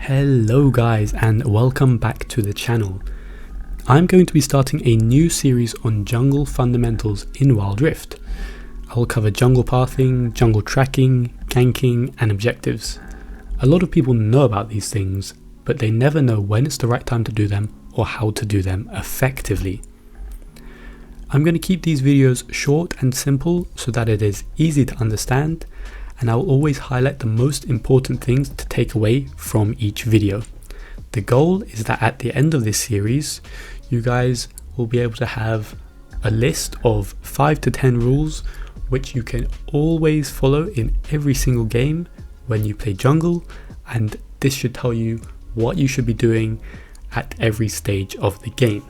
Hello guys, and welcome back to the channel. I'm going to be starting a new series on jungle fundamentals in Wild Rift. I will cover jungle pathing, jungle tracking, ganking and objectives. A lot of people know about these things, but they never know when it's the right time to do them or how to do them effectively. I'm going to keep these videos short and simple so that it is easy to understand, and I will always highlight the most important things to take away from each video. The goal is that at the end of this series, you guys will be able to have a list of 5 to 10 rules which you can always follow in every single game when you play jungle, and this should tell you what you should be doing at every stage of the game.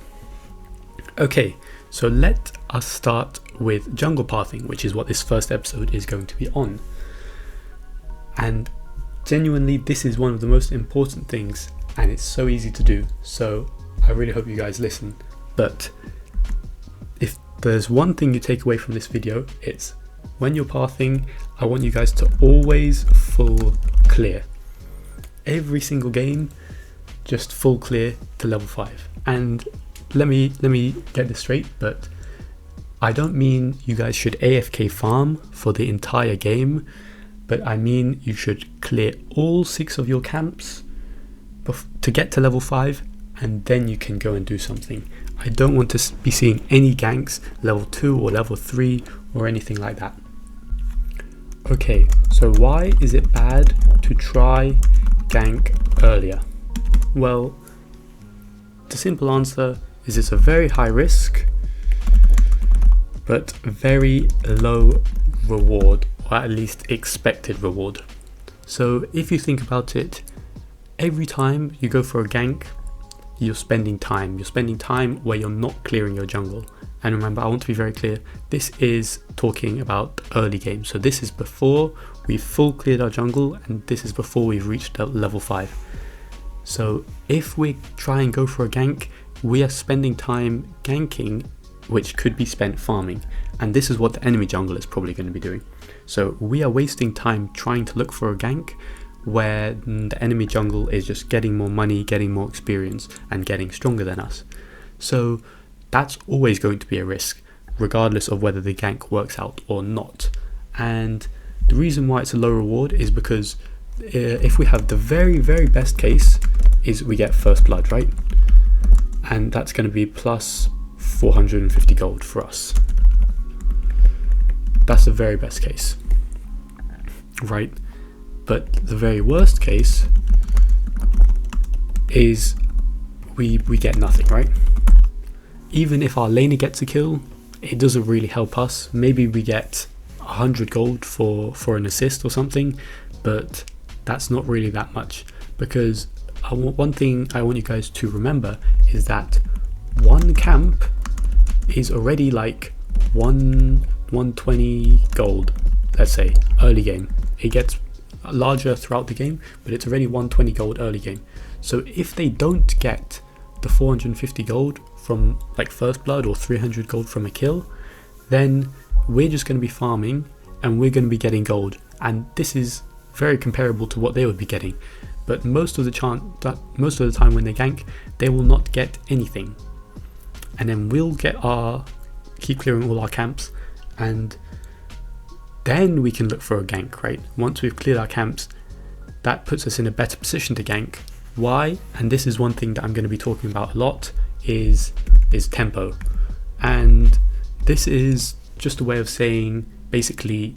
Okay, so let us start with jungle pathing, which is what this first episode is going to be on. And genuinely, this is one of the most important things, and it's so easy to do, so I really hope you guys listen. But if there's one thing you take away from this video, it's when you're pathing, I want you guys to always full clear. Every single game, just full clear to level 5. And let me get this straight, but I don't mean you guys should AFK farm for the entire game, but I mean you should clear all 6 of your camps to get to level 5, and then you can go and do something. I don't want to be seeing any ganks level 2 or level 3 or anything like that. Okay, so why is it bad to try gank earlier? Well, the simple answer is it's a very high risk but very low reward, or at least expected reward. So if you think about it, every time you go for a gank, you're spending time where you're not clearing your jungle. And remember, I want to be very clear, this is talking about early game, so this is before we've full cleared our jungle, and this is before we've reached level 5. So if we try and go for a gank, we are spending time ganking which could be spent farming, and this is what the enemy jungle is probably going to be doing. So we are wasting time trying to look for a gank where the enemy jungle is just getting more money, getting more experience and getting stronger than us. So that's always going to be a risk, regardless of whether the gank works out or not. And the reason why it's a low reward is because if we have the very best case is we get first blood, right? And that's going to be plus 450 gold for us. That's the very best case, right? But the very worst case is we get nothing, right? Even if our laner gets a kill, it doesn't really help us. Maybe we get 100 gold for an assist or something, but that's not really that much, because one thing I want you guys to remember is that one camp is already like 120 gold, let's say, early game. It gets larger throughout the game, but it's already 120 gold early game. So if they don't get the 450 gold from like first blood or 300 gold from a kill, then we're just going to be farming and we're going to be getting gold, and this is very comparable to what they would be getting. But most of the time when they gank, they will not get anything, and then we'll keep clearing all our camps, and then we can look for a gank, right? Once we've cleared our camps, that puts us in a better position to gank. Why? And this is one thing that I'm going to be talking about a lot, is tempo. And this is just a way of saying, basically,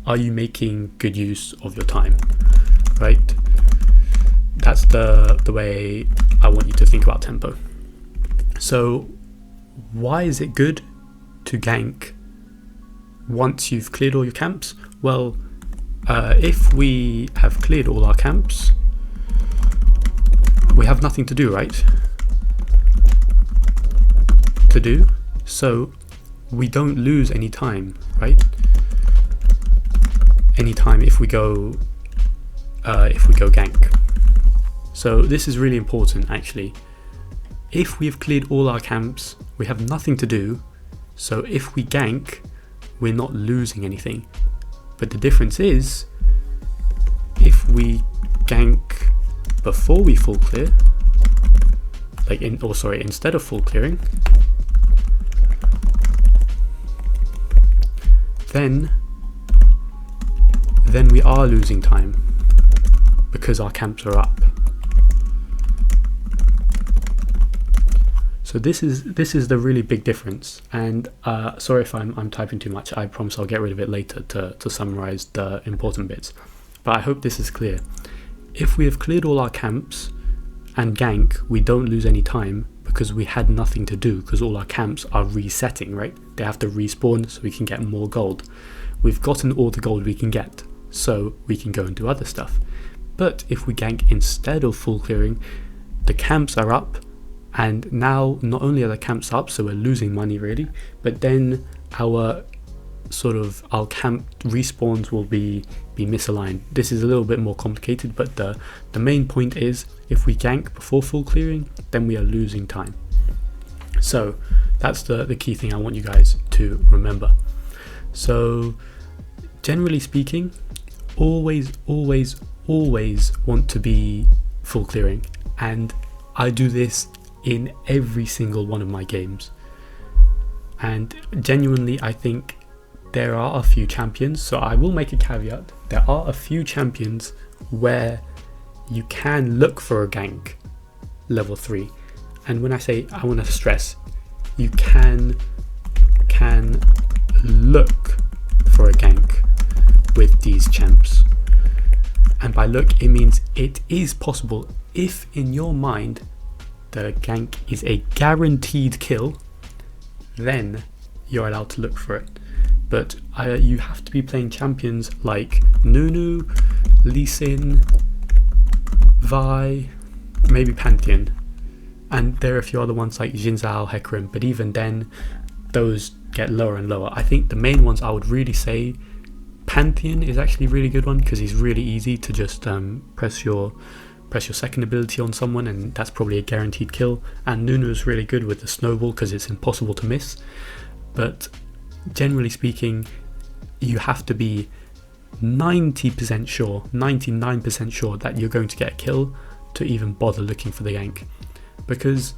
are you making good use of your time, right? That's the way I want you to think about tempo. So why is it good to gank once you've cleared all your camps? Well, if we have cleared all our camps, we have nothing to do, right? So we don't lose any time, right? Any time if we go gank. So this is really important, actually. If we've cleared all our camps, we have nothing to do, so if we gank, we're not losing anything. But the difference is, if we gank before we full clear, instead of full clearing, then we are losing time because our camps are up. So this is the really big difference. And sorry if I'm typing too much. I promise I'll get rid of it later to summarize the important bits. But I hope this is clear. If we have cleared all our camps and gank, we don't lose any time because we had nothing to do, because all our camps are resetting, right? They have to respawn so we can get more gold. We've gotten all the gold we can get, so we can go and do other stuff. But if we gank instead of full clearing, the camps are up, and now not only are the camps up, so we're losing money really, but then our camp respawns will be misaligned. This is a little bit more complicated, but the main point is, if we gank before full clearing, then we are losing time. So that's the key thing I want you guys to remember. So generally speaking, always want to be full clearing, and I do this in every single one of my games. And genuinely, I think there are a few champions, so I will make a caveat, there are a few champions where you can look for a gank level 3. And when I say, I want to stress, you can look for a gank with these champs. And by look, it means it is possible if in your mind the gank is a guaranteed kill, then you're allowed to look for it. But you have to be playing champions like Nunu, Lee Sin, Vi, maybe Pantheon, and there are a few other ones like Xin Zhao, Hecarim, but even then those get lower and lower. I think the main ones I would really say, Pantheon is actually a really good one because he's really easy to just press your second ability on someone, and that's probably a guaranteed kill. And Nunu is really good with the snowball because it's impossible to miss. But generally speaking, you have to be 90% sure, 99% sure that you're going to get a kill to even bother looking for the gank. Because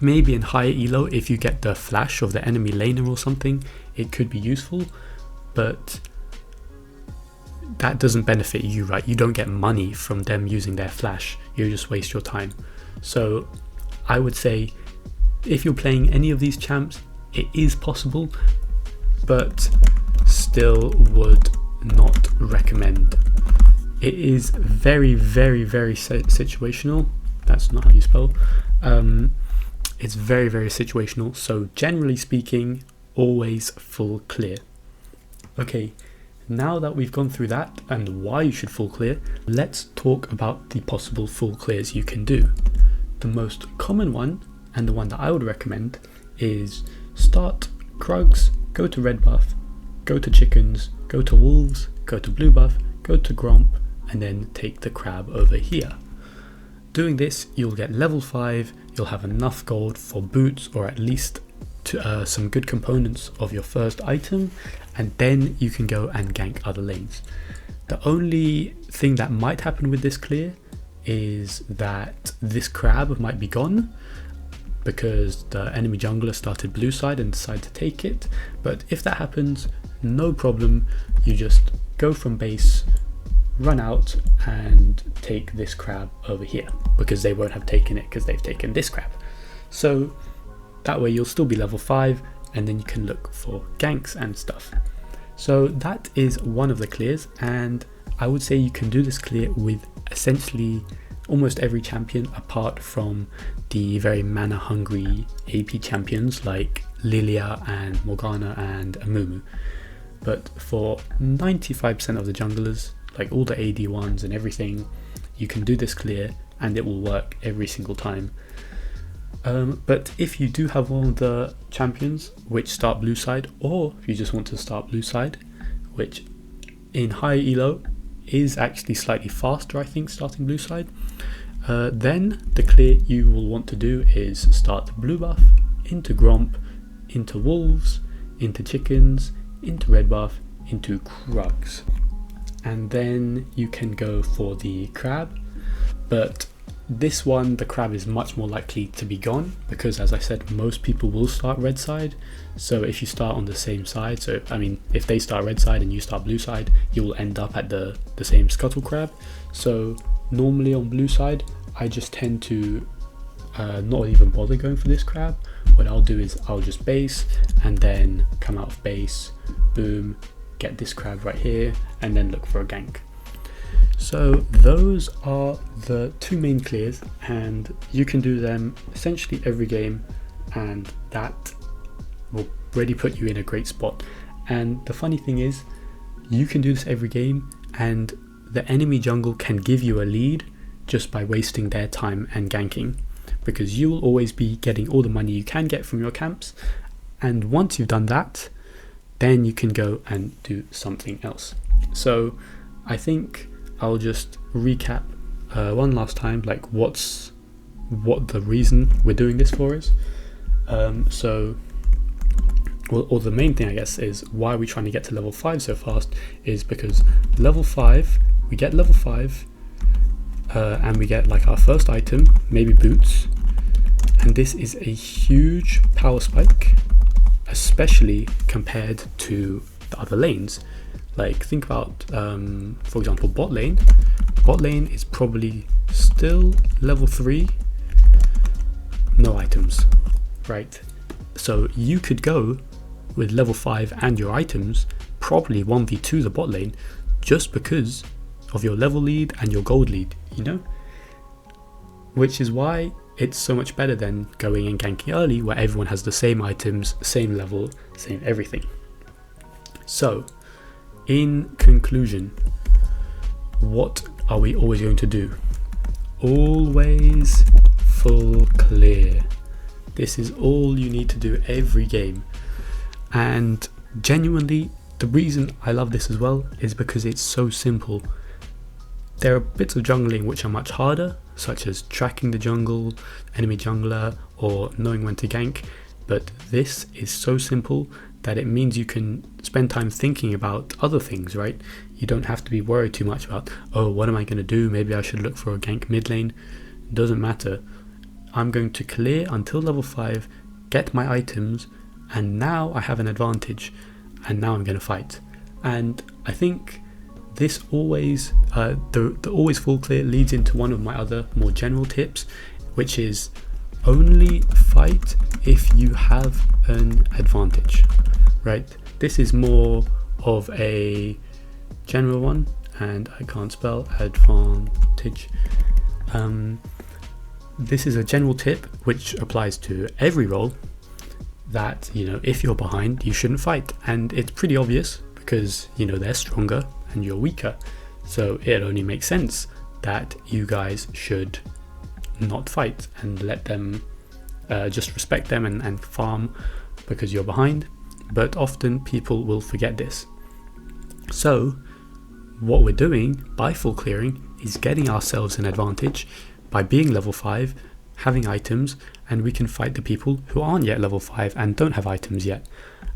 maybe in higher elo, if you get the flash of the enemy laner or something, it could be useful, but that doesn't benefit you, right? You don't get money from them using their flash, you just waste your time. So I would say, if you're playing any of these champs, it is possible, but still would not recommend. It is very situational. That's not how you spell. It's very situational. So generally speaking, always full clear. Okay, now that we've gone through that and why you should full clear, let's talk about the possible full clears you can do. The most common one, and the one that I would recommend, is start Krugs, go to red buff, go to chickens, go to wolves, go to blue buff, go to Gromp, and then take the crab over here. Doing this, you'll get level 5, you'll have enough gold for boots, or at least to, some good components of your first item, and then you can go and gank other lanes. The only thing that might happen with this clear is that this crab might be gone, because the enemy jungler started blue side and decided to take it. But if that happens, no problem, you just go from base, run out and take this crab over here, because they won't have taken it because they've taken this crab. So that way you'll still be level 5, and then you can look for ganks and stuff. So that is one of the clears, and I would say you can do this clear with essentially almost every champion apart from the very mana hungry AP champions like Lilia and Morgana and Amumu. But for 95% of the junglers, like all the AD ones and everything, you can do this clear and it will work every single time. But if you do have one of the champions which start blue side, or if you just want to start blue side, which in high elo is actually slightly faster, I think, starting blue side, then the clear you will want to do is start the blue buff, into Gromp, into wolves, into chickens, into red buff, into Krugs, and then you can go for the crab. But this one, the crab is much more likely to be gone because, as I said, most people will start red side. So if you start on the same side, so I mean, if they start red side and you start blue side, you will end up at the same scuttle crab. So normally on blue side, I just tend to not even bother going for this crab. What I'll do is I'll just base and then come out of base, boom, get this crab right here, and then look for a gank. So those are the two main clears, and you can do them essentially every game, and that will really put you in a great spot. And the funny thing is, you can do this every game and the enemy jungle can give you a lead just by wasting their time and ganking, because you will always be getting all the money you can get from your camps, and once you've done that, then you can go and do something else. So I think I'll just recap one last time, like what the reason we're doing this for is. Or the main thing, I guess, is why we're trying to get to level 5 so fast is because level 5, we get level 5 and we get like our first item, maybe boots, and this is a huge power spike, especially compared to the other lanes. Like think about, for example, bot lane. Bot lane is probably still level 3, no items, right? So you could go with level 5 and your items, probably 1v2 the bot lane, just because of your level lead and your gold lead, you know? Which is why it's so much better than going and ganking early, where everyone has the same items, same level, same everything. So, in conclusion, what are we always going to do? Always full clear. This is all you need to do every game. And genuinely, the reason I love this as well is because it's so simple. There are bits of jungling which are much harder, such as tracking the jungle, enemy jungler, or knowing when to gank, but this is so simple that it means you can spend time thinking about other things, right? You don't have to be worried too much about, oh, what am I going to do? Maybe I should look for a gank mid lane. Doesn't matter. I'm going to clear until level 5, get my items, and now I have an advantage, and now I'm going to fight. And I think this always, the always full clear leads into one of my other more general tips, which is only fight if you have an advantage, right? This is more of a general one, and I can't spell advantage. This is a general tip which applies to every role, that, you know, if you're behind, you shouldn't fight. And it's pretty obvious because, you know, they're stronger and you're weaker. So it only makes sense that you guys should not fight and let them, just respect them and farm because you're behind. But often people will forget this. So what we're doing by full clearing is getting ourselves an advantage by being level 5, having items, and we can fight the people who aren't yet level 5 and don't have items yet.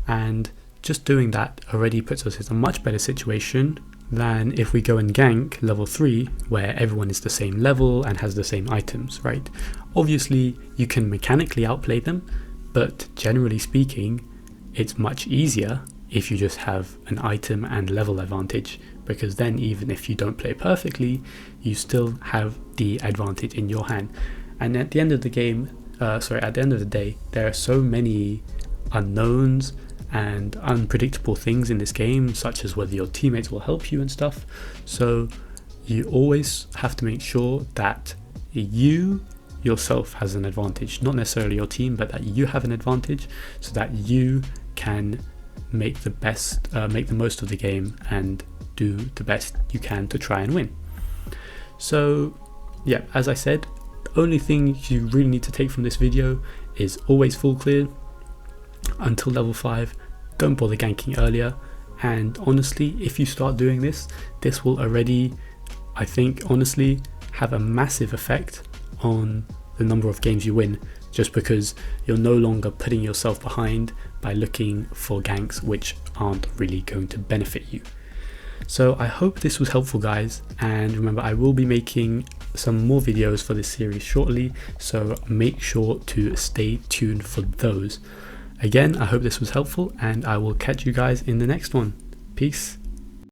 And just doing that already puts us in a much better situation than if we go and gank level 3, where everyone is the same level and has the same items, right? Obviously you can mechanically outplay them, but generally speaking it's much easier if you just have an item and level advantage, because then even if you don't play perfectly, you still have the advantage in your hand. And at the end of the game, at the end of the day, there are so many unknowns and unpredictable things in this game, such as whether your teammates will help you and stuff. So you always have to make sure that you yourself has an advantage, not necessarily your team, but that you have an advantage, so that you can make the most of the game and do the best you can to try and win. So yeah, as I said, the only thing you really need to take from this video is always full clear until level 5. Don't bother ganking earlier, and honestly, if you start doing this, this will already, I think, honestly have a massive effect on the number of games you win, just because you're no longer putting yourself behind by looking for ganks which aren't really going to benefit you. So I hope this was helpful, guys, and remember, I will be making some more videos for this series shortly, so make sure to stay tuned for those. Again, I hope this was helpful, and I will catch you guys in the next one. Peace.